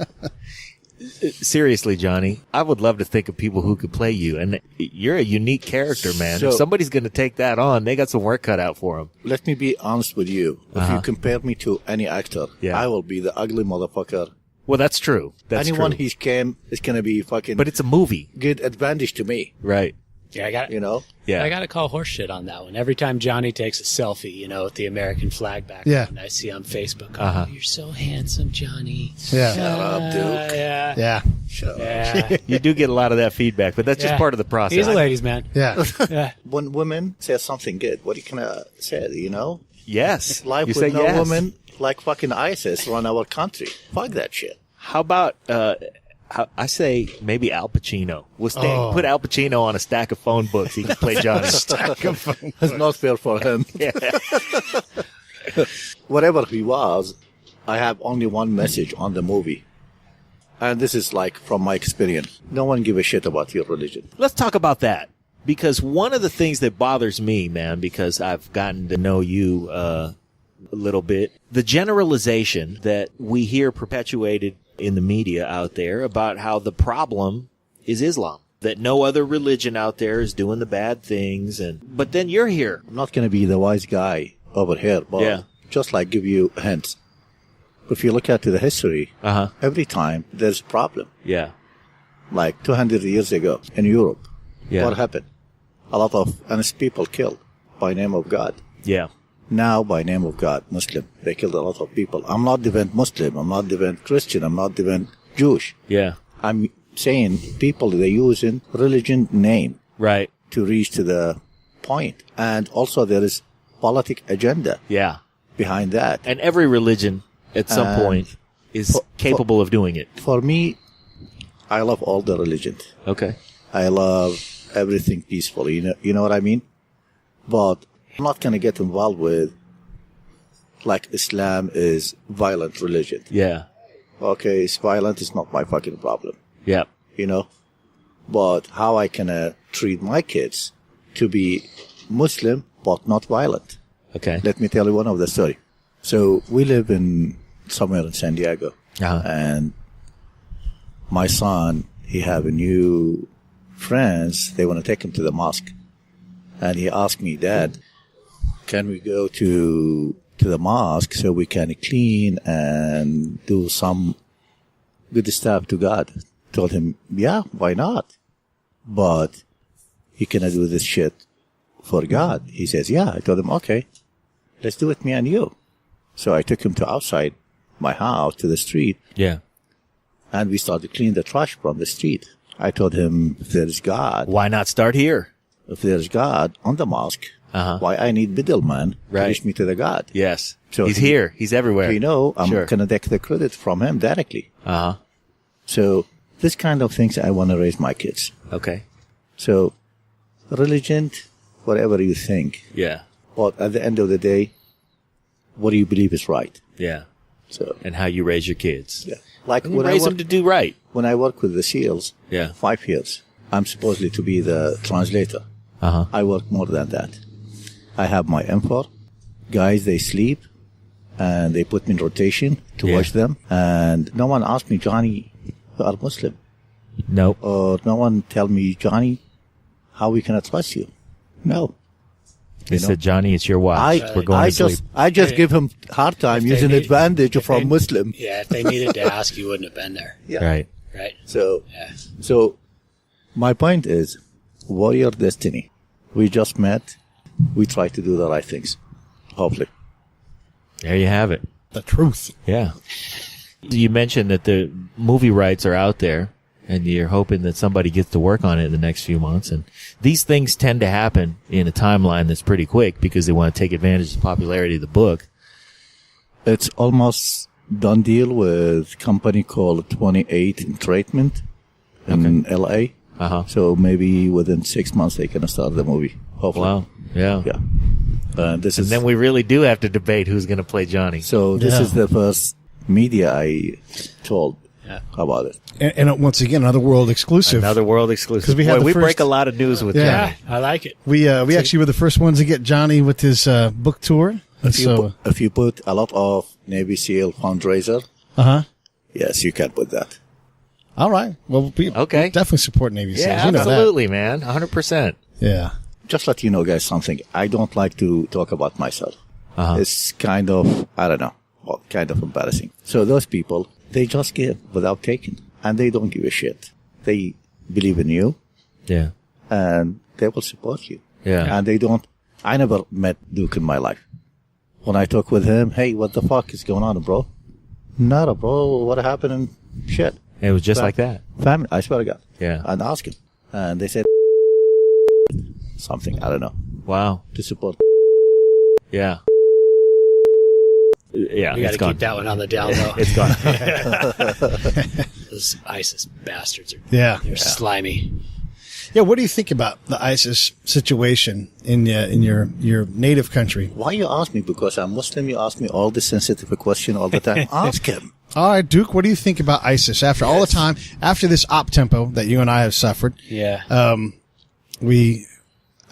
Seriously, Johnny, I would love to think of people who could play you. And you're a unique character, man. So- if somebody's going to take that on, they got some work cut out for them. Let me be honest with you. If you compare me to any actor, Yeah. I will be the ugly motherfucker. Well, that's true. That's Anyone true. he can is going to be fucking But it's a movie. good advantage to me, Right. Yeah, I got you know? Yeah. I got to call horse shit on that one. Every time Johnny takes a selfie, with the American flag back, Yeah. I see on Facebook, oh, you're so handsome, Johnny. Yeah. Shut up, Duke. Yeah. Yeah. Shut up. Yeah. You do get a lot of that feedback, but that's just Yeah. part of the process. He's a ladies' man. Yeah. Yeah. When women say something good, what can I say, you know? Yes. Life you with say no yes. women like fucking ISIS run our country. Fuck that shit. How about, I say maybe Al Pacino. We'll put Al Pacino on a stack of phone books. He can play Johnny. It's not fair for him. Yeah. Whatever he was, I have only one message on the movie. And this is like from my experience. No one give a shit about your religion. Let's talk about that. Because one of the things that bothers me, man, because I've gotten to know you a little bit, the generalization that we hear perpetuated in the media out there about how the problem is Islam. That no other religion out there is doing the bad things. But then you're here. I'm not going to be the wise guy over here, but Yeah. just like give you hints. If you look at the history, Uh-huh. every time there's a problem. Yeah. Like 200 years ago in Europe, Yeah. what happened? A lot of honest people killed by name of God. Yeah. Now, by name of God, Muslim, they killed a lot of people. I'm not defend Muslim. I'm not defend Christian. I'm not defend Jewish. Yeah. I'm saying people, they using religion name Right. to reach to the point. And also there is politic agenda Yeah. behind that. And every religion at some point is capable of doing it. For me, I love all the religions. Okay. I love everything peaceful. You know what I mean? But I'm not going to get involved with like Islam is violent religion. Yeah. Okay, it's violent. It's not my fucking problem. Yeah. You know? But how I can treat my kids to be Muslim but not violent. Okay. Let me tell you one of the story. So we live in somewhere in San Diego. Uh-huh. And my son, he have a new friends. They want to take him to the mosque. And he asked me, Dad, can we go to the mosque so we can clean and do some good stuff to God? Told him, yeah, why not? But he cannot do this shit for God. He says, yeah. I told him, okay, let's do it, me and you. So I took him to outside my house to the street, Yeah. and we started cleaning the trash from the street. I told him, if there is God, Why not start here? if there is God on the mosque, Uh-huh. why I need middleman Right. to reach me to the God? Yes. So He's he- here. He's everywhere. You know, I'm Sure. going to take the credit from him directly. Uh-huh. So this kind of things I want to raise my kids. Okay. So religion, whatever you think, Yeah. but at the end of the day, what do you believe is right? Yeah. So, And how you raise your kids. yeah. Like And you when raise them to do right. when I work with the SEALs, Yeah. 5 years, I'm supposedly to be the translator. Uh-huh. I work more than that. I have my M4. Guys, they sleep, and they put me in rotation to Yeah. watch them. And no one asked me, Johnny, you are Muslim. Nope. Or no one tell me, Johnny, how we can trust you. No. They said, Johnny, it's your watch. We're going I to sleep. just give him hard time they using need- advantage if from they- Muslim. Yeah, if they needed to ask, you wouldn't have been there. Yeah. Right. Right? So, Yeah. so my point is, warrior destiny. We just met. We try to do the right things. Hopefully. There you have it. The truth. Yeah. You mentioned that the movie rights are out there, and you're hoping that somebody gets to work on it in the next few months. And these things tend to happen in a timeline that's pretty quick because they want to take advantage of the popularity of the book. It's almost done deal with company called 28 Entertainment, in L.A. Uh-huh. So maybe within 6 months they can start the movie. Hopefully. Wow. Yeah. Yeah. This And is then we really do have to debate who's going to play Johnny. so. This is the first media I told about it. And once again, another world exclusive. Another world exclusive. 'Cause we had Boy, the we first- break a lot of news with Yeah. Johnny. I like it. We actually were the first ones to get Johnny with his book tour. If you put a lot of Navy SEAL fundraiser, yes, you can put that. All right. Well, we definitely support Navy SEALs. Yeah, You know that. absolutely, man. 100%. Yeah. Just let you know, guys, something. I don't like to talk about myself. It's kind of, I don't know, kind of embarrassing. So those people, they just give without taking, and they don't give a shit. They believe in you, Yeah. and they will support you. Yeah. And they don't. I never met Duke in my life. When I talk with him, hey, what the fuck is going on, bro? Nada, bro. What happened? And shit. It was just like that. Family. I swear to God. Yeah. And ask him, and they said something. I don't know Wow. to support. Yeah. Yeah, We got it's to gone. keep that one on the down low. It's gone. Those ISIS bastards are Yeah. they're slimy. Yeah. What do you think about the ISIS situation in your native country? Why you ask me? Because I'm Muslim. You ask me all this sensitive question all the time. Ask him. All right, Duke, what do you think about ISIS after all the time, after this op tempo that you and I have suffered? Yeah.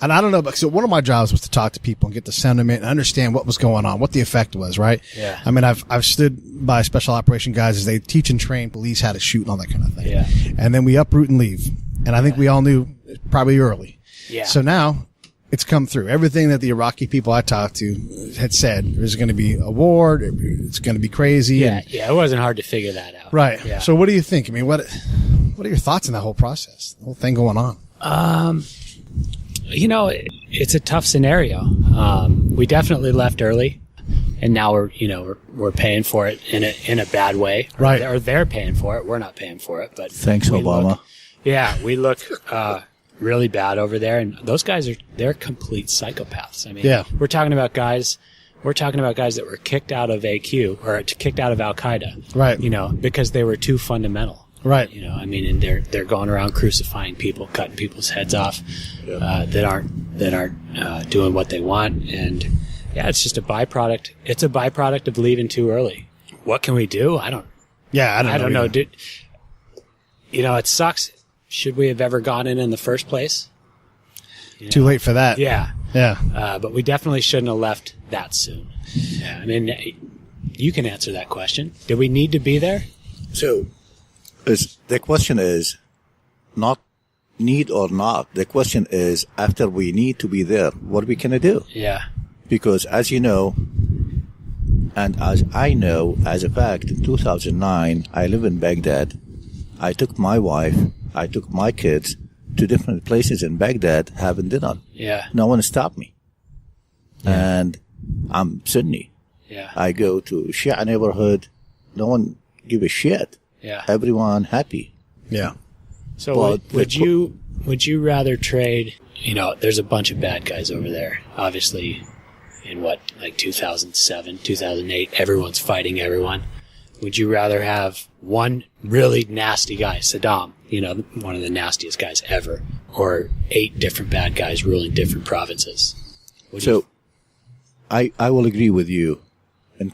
And I don't know, but so one of my jobs was to talk to people and get the sentiment and understand what was going on, what the effect was, right? Yeah. I mean, I've stood by special operation guys as they teach and train police how to shoot and all that kind of thing. Yeah. And then we uproot and leave. And I think we all knew probably early. Yeah. So now it's come through. Everything that the Iraqi people I talked to had said, there's going to be a war, it's going to be crazy. Yeah. Yeah. It wasn't hard to figure that out. Right. Yeah. So what do you think? I mean, what are your thoughts on that whole process, the whole thing going on? You know, it's a tough scenario. We definitely left early, and now we're paying for it in a bad way. Right. Or they're paying for it. We're not paying for it. But Thanks, we Obama. we look really bad over there, and those guys they're complete psychopaths. I mean, Yeah. we're talking about guys that were kicked out of AQ or kicked out of Al Qaeda. Right. You know, because they were too fundamental. Right. You know, I mean, and they're going around crucifying people, cutting people's heads off that aren't doing what they want, and it's just a byproduct. It's a byproduct of leaving too early. What can we do? I don't know. either. It sucks. Should we have ever gone in the first place? Too late for that. Yeah. Yeah. But we definitely shouldn't have left that soon. Yeah. I mean, you can answer that question. Did we need to be there? So, the question is not need or not. The question is, after we need to be there, what we can do? Yeah. Because as you know, and as I know, as a fact, in 2009, I live in Baghdad. I took my wife, I took my kids to different places in Baghdad having dinner. Yeah. No one stopped me. And I'm Sunni. Yeah. I go to Shia neighborhood. No one give a shit. Yeah. Everyone happy. Yeah. So But would you rather trade? You know, there's a bunch of bad guys over there. Obviously, in 2007, 2008, everyone's fighting everyone. Would you rather have one really nasty guy, Saddam, one of the nastiest guys ever, or 8 different bad guys ruling different provinces? I will agree with you.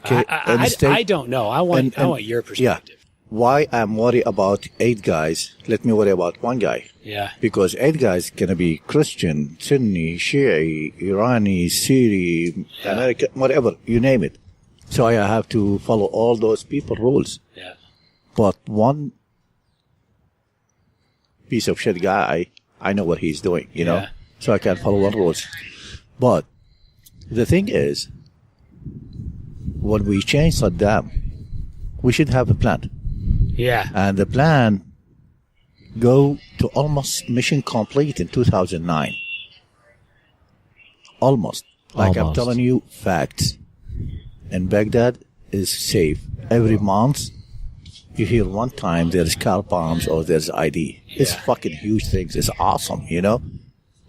I don't know. I want your perspective. Yeah. Why I'm worried about 8 guys, let me worry about 1 guy. Yeah. Because 8 guys gonna be Christian, Sunni, Shia, Irani, Syri, American, whatever, you name it. So I have to follow all those people rules. Yeah. But 1 piece of shit guy, I know what he's doing, you know? Yeah. So I can follow 1 rules. But the thing is, when we change Saddam, we should have a plan. Yeah. And the plan go to almost mission complete in 2009. Almost. Like I'm Almost. telling you, facts. And Baghdad is safe. Every month, you hear one time there's car bombs or there's ID. It's fucking huge things. It's awesome, you know?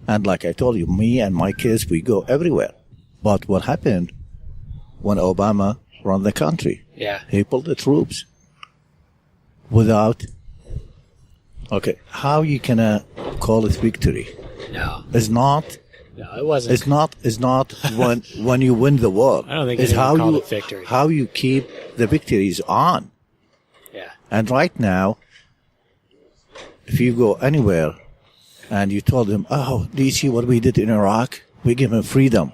And like I told you, me and my kids, we go everywhere. But what happened when Obama ran the country? Yeah. He pulled the troops without Okay, how you can call it victory? No, It's not. no, it wasn't. It's not when you win the war. I don't think it's anyone how called you it victory. how you keep the victories on. Yeah. And right now, if you go anywhere and you told them, "Oh, do you see what we did in Iraq? We give them freedom,"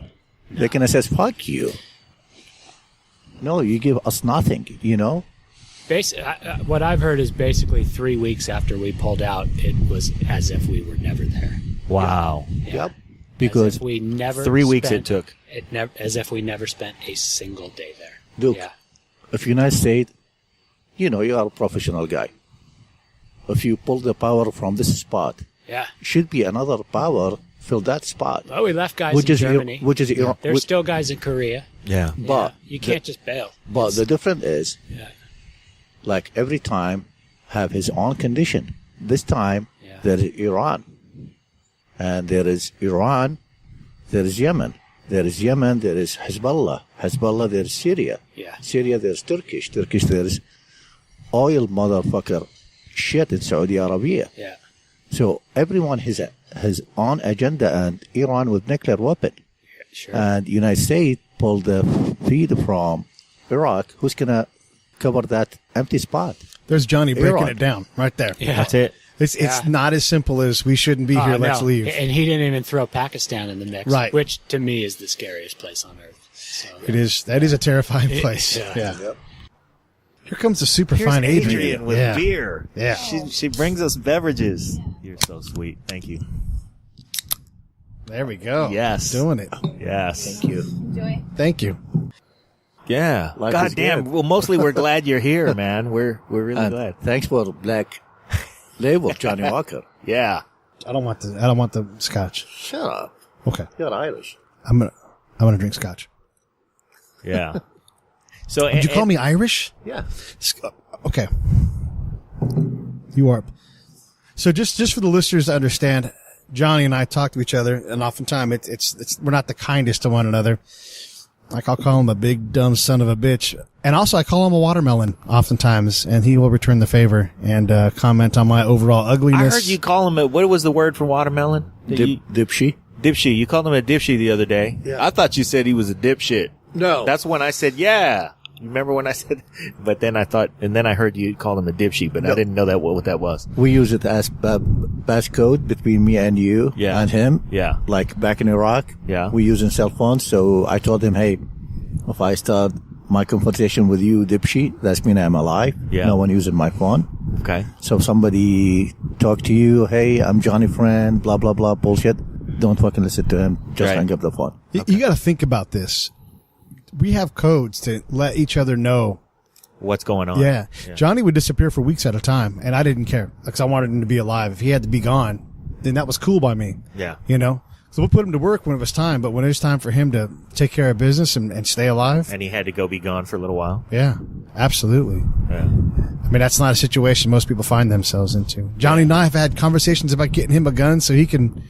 they're gonna say, "Fuck you." No, you give us nothing. You know. What I've heard is basically 3 weeks after we pulled out, it was as if we were never there. Wow. Yep. As Because if we never 3 weeks spent- it took. as if we never spent a single day there. Duke, Yeah. if United States, you know, you are a professional guy. If you pull the power from this spot, Yeah. should be another power fill that spot. Well, we left guys Which in is Germany. which is Iran. There's still guys in Korea. Yeah. But You can't just bail. But the difference is, Yeah. like every time, have his own condition. This time Yeah. there is Iran, and there is Iran, there is Yemen, there is Yemen, there is Hezbollah, there is Syria, Yeah. Syria, there's Turkish, there is oil motherfucker shit in Saudi Arabia. Yeah. So everyone has his own agenda, and Iran with nuclear weapon, Sure. and United States pulled the feed from Iraq. Who's gonna cover that empty spot? There's Johnny breaking Iran. it down right there. Yeah. That's it. It's Yeah. not as simple as we shouldn't be here. Let's no. leave. And he didn't even throw Pakistan in the mix, Right. which to me is the scariest place on earth. So, It is. That is a terrifying place. yeah. Yeah. Here comes the super fine Adrian. with yeah. beer. Yeah. She brings us beverages. You're so sweet. Thank you. There we go. Yes. Doing it. Yes. Thank you. Thank you. Yeah. Life God is damn. good. Well, mostly we're glad you're here, man. We're really And glad. thanks for the black label, Johnny Walker. Yeah. I don't want the scotch. Shut up. Okay. You're Irish. I'm gonna drink scotch. Yeah. So Did you call me Irish? Yeah. Okay. You are. So just for the listeners to understand, Johnny and I talk to each other, and oftentimes it's we're not the kindest to one another. Like I'll call him a big dumb son of a bitch, and also I call him a watermelon oftentimes, and he will return the favor and comment on my overall I ugliness. heard you call him what was the word for watermelon? Dipshy. Dipshy. You called him a dipshy the other day. Yeah. I thought you said he was a dipshit. No. That's when I said, yeah. You remember when I said, but then I thought, and then I heard you call him a dipshy, but I No. didn't know that what that was. We use it as passcode between me and you Yeah. and him. Yeah. Like back in Iraq. Yeah. We using cell phones. So I told him, hey, if I start my conversation with you, dipshit, that's mean I'm alive. Yeah. No one using my phone. Okay. So if somebody talk to you, hey, I'm Johnny friend, blah, blah, blah, bullshit. Don't fucking listen to him. Just Right. hang up the phone. You got to think about this. We have codes to let each other know. What's going on? Yeah. Johnny would disappear for weeks at a time, and I didn't care because I wanted him to be alive. If he had to be gone, then that was cool by me. Yeah. You know? So we'll put him to work when it was time, but when it was time for him to take care of business and stay alive, And he had to be gone for a little while. yeah, absolutely. Yeah. I mean, that's not a situation most people find themselves into. Johnny and I have had conversations about getting him a gun so he can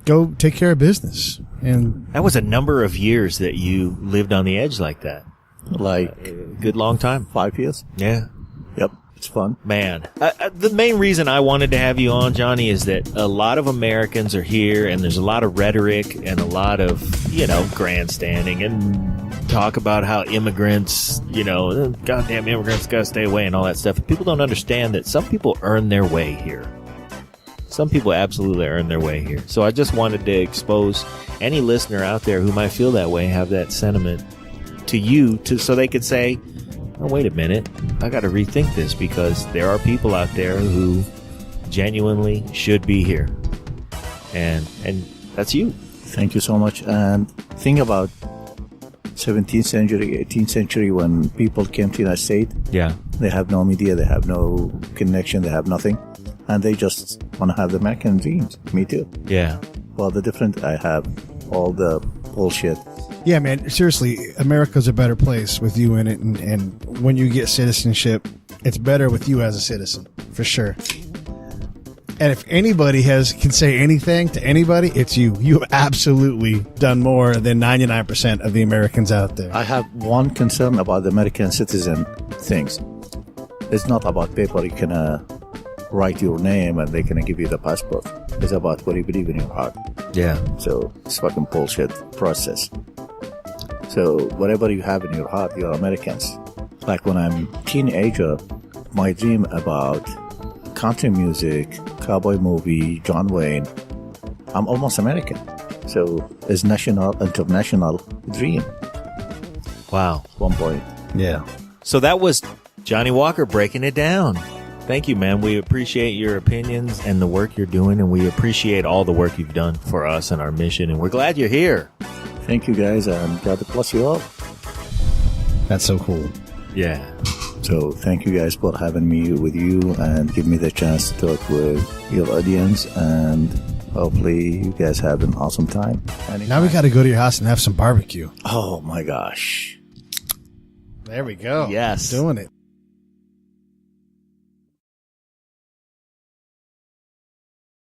go take care of business. And That was a number of years that you lived on the edge like that. Like Good long time. 5 years. Yeah. Yep. It's fun. Man, the main reason I wanted to have you on, Johnny, is that a lot of Americans are here, and there's a lot of rhetoric and a lot of, grandstanding and talk about how immigrants, goddamn immigrants got to stay away and all that stuff. People don't understand that some people earn their way here. Some people absolutely earn their way here. So I just wanted to expose any listener out there who might feel that way, have that sentiment to you, so they could say, oh, wait a minute, I got to rethink this because there are people out there who genuinely should be here. And that's you. Thank you so much. And think about 17th century, 18th century when people came to the United States. Yeah. They have no media, they have no connection, they have nothing. And they just want to have the American dreams. Me too. Yeah. Well, the different, I have all the bullshit. yeah, man, seriously, America's a better place with you in it. And when you get citizenship, it's better with you as a citizen, for sure. And if anybody can say anything to anybody, it's you. You have absolutely done more than 99% of the Americans out there. I have one concern about the American citizen things. It's not about paper you can write your name and they're gonna give you the passport. It's about what you believe in your heart. Yeah. So it's fucking bullshit process. So whatever you have in your heart, you're Americans. Like when I'm teenager, my dream about country music, cowboy movie, John Wayne, I'm almost American. So it's national, international dream. Wow. One point. Yeah. So that was Johnny Walker breaking it down. Thank you, man. We appreciate your opinions and the work you're doing, and we appreciate all the work you've done for us and our mission, and we're glad you're here. Thank you, guys, and God bless you all. That's so cool. Yeah. So thank you guys for having me with you and give me the chance to talk with your audience, and hopefully you guys have an awesome time. Now we got to go to your house and have some barbecue. Oh my gosh. There we go. Yes. Doing it.